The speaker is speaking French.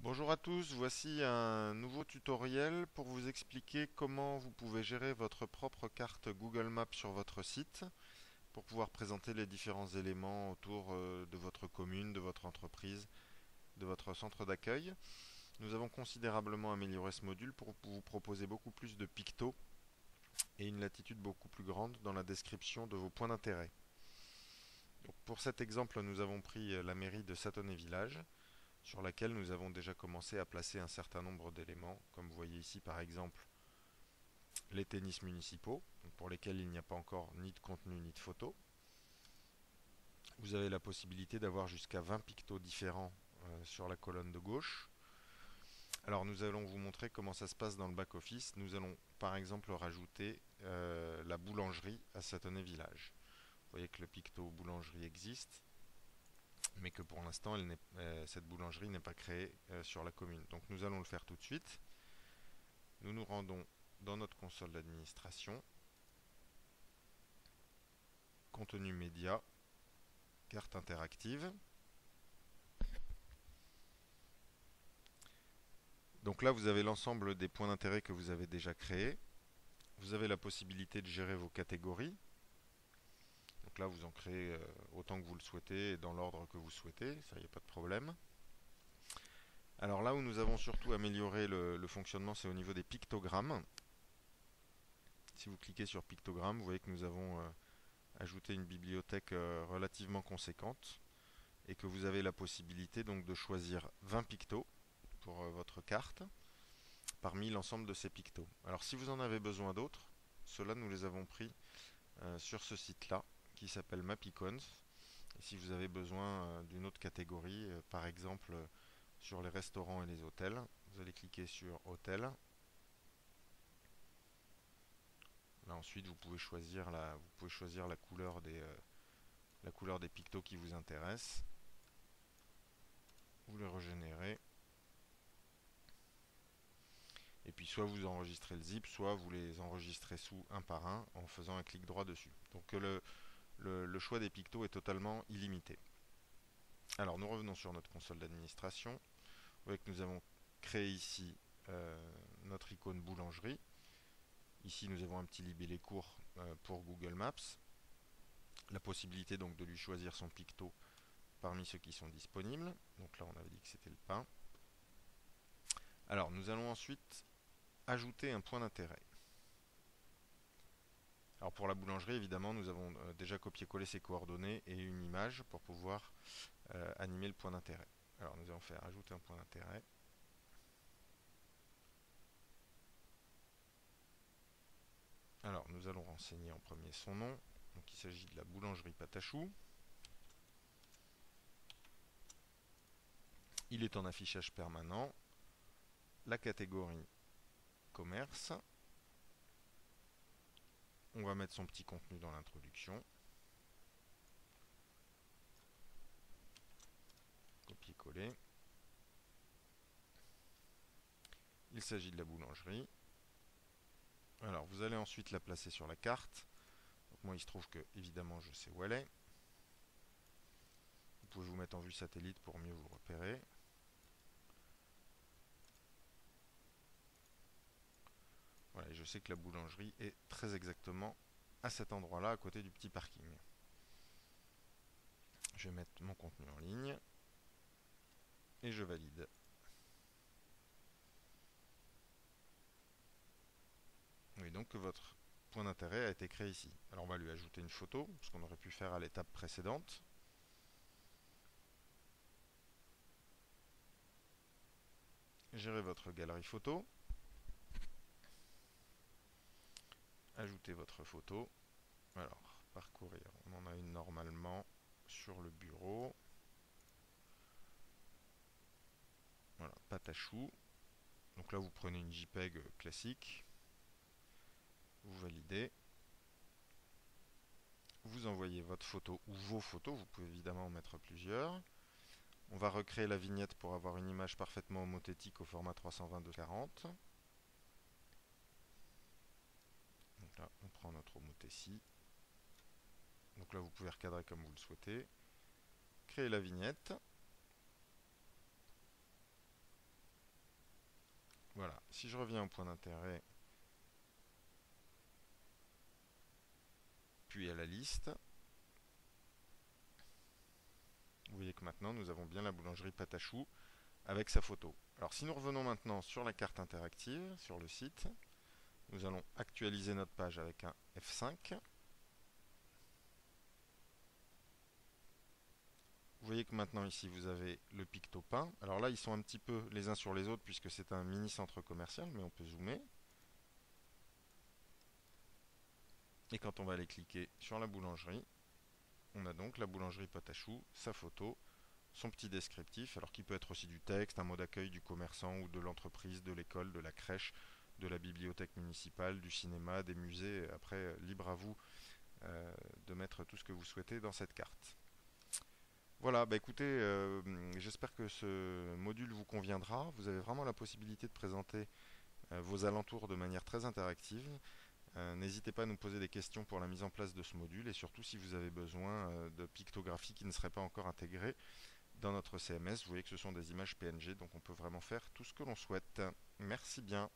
Bonjour à tous, voici un nouveau tutoriel pour vous expliquer comment vous pouvez gérer votre propre carte Google Maps sur votre site pour pouvoir présenter les différents éléments autour de votre commune, de votre entreprise, de votre centre d'accueil. Nous avons considérablement amélioré ce module pour vous proposer beaucoup plus de pictos et une latitude beaucoup plus grande dans la description de vos points d'intérêt. Donc, pour cet exemple, nous avons pris la mairie de Satonnet-Village, sur laquelle nous avons déjà commencé à placer un certain nombre d'éléments, comme vous voyez ici par exemple les tennis municipaux, pour lesquels il n'y a pas encore ni de contenu ni de photos. Vous avez la possibilité d'avoir jusqu'à 20 pictos différents sur la colonne de gauche. Alors nous allons vous montrer comment ça se passe dans le back-office. Nous allons par exemple rajouter la boulangerie à Satonnet-Village. Vous voyez que le picto boulangerie existe, mais que pour l'instant cette boulangerie n'est pas créée sur la commune. Donc nous allons le faire tout de suite. Nous nous rendons dans notre console d'administration, contenu média, carte interactive. Donc là vous avez l'ensemble des points d'intérêt que vous avez déjà créés. Vous avez la possibilité de gérer vos catégories. Donc là vous en créez autant que vous le souhaitez et dans l'ordre que vous souhaitez, ça y a pas de problème. Alors là où nous avons surtout amélioré le fonctionnement, c'est au niveau des pictogrammes. Si vous cliquez sur pictogramme, vous voyez que nous avons ajouté une bibliothèque relativement conséquente et que vous avez la possibilité donc de choisir 20 pictos pour votre carte parmi l'ensemble de ces pictos. Alors si vous en avez besoin d'autres, ceux-là nous les avons pris sur ce site-là qui s'appelle Mapicons. Et si vous avez besoin d'une autre catégorie, par exemple sur les restaurants et les hôtels, vous allez cliquer sur hôtel. Là ensuite vous pouvez choisir la couleur des pictos qui vous intéressent. Vous les régénérez. Et puis soit vous enregistrez le zip, soit vous les enregistrez sous un par un en faisant un clic droit dessus. Donc le choix des pictos est totalement illimité. Alors nous revenons sur notre console d'administration. Vous voyez que nous avons créé ici notre icône boulangerie. Ici nous avons un petit libellé court pour Google Maps. La possibilité donc de lui choisir son picto parmi ceux qui sont disponibles. Donc là on avait dit que c'était le pain. Alors nous allons ensuite ajouter un point d'intérêt. Alors pour la boulangerie, évidemment, nous avons déjà copié-collé ses coordonnées et une image pour pouvoir animer le point d'intérêt. Alors nous allons faire ajouter un point d'intérêt. Alors nous allons renseigner en premier son nom. Donc il s'agit de la boulangerie Patachou. Il est en affichage permanent. La catégorie commerce. On va mettre son petit contenu dans l'introduction. Copier-coller. Il s'agit de la boulangerie. Alors vous allez ensuite la placer sur la carte. Donc moi il se trouve que évidemment je sais où elle est. Vous pouvez vous mettre en vue satellite pour mieux vous repérer. Voilà, et je sais que la boulangerie est très exactement à cet endroit-là, à côté du petit parking. Je vais mettre mon contenu en ligne et je valide. Oui, donc votre point d'intérêt a été créé ici. Alors on va lui ajouter une photo, ce qu'on aurait pu faire à l'étape précédente. Gérez votre galerie photo. Ajoutez votre photo. Alors, parcourir. On en a une normalement sur le bureau. Voilà, Patachou. Donc là, vous prenez une JPEG classique. Vous validez. Vous envoyez votre photo ou vos photos. Vous pouvez évidemment en mettre plusieurs. On va recréer la vignette pour avoir une image parfaitement homothétique au format 322-40. Donc là, on prend notre homothétie. Donc là, vous pouvez recadrer comme vous le souhaitez. Créer la vignette. Si je reviens au point d'intérêt, puis à la liste, vous voyez que maintenant nous avons bien la boulangerie Patachou avec sa photo. Alors si nous revenons maintenant sur la carte interactive, sur le site, nous allons actualiser notre page avec un F5. Vous voyez que maintenant ici vous avez le Pictopin. Alors là ils sont un petit peu les uns sur les autres puisque c'est un mini centre commercial, mais on peut zoomer. Et quand on va aller cliquer sur la boulangerie, on a donc la boulangerie Patachou, sa photo, son petit descriptif, alors qui peut être aussi du texte, un mot d'accueil du commerçant ou de l'entreprise, de l'école, de la crèche, de la bibliothèque municipale, du cinéma, des musées. Après, libre à vous de mettre tout ce que vous souhaitez dans cette carte. Voilà, bah écoutez, j'espère que ce module vous conviendra. Vous avez vraiment la possibilité de présenter vos alentours de manière très interactive. N'hésitez pas à nous poser des questions pour la mise en place de ce module et surtout si vous avez besoin de pictographie qui ne serait pas encore intégrée dans notre CMS. Vous voyez que ce sont des images PNG, donc on peut vraiment faire tout ce que l'on souhaite. Merci bien.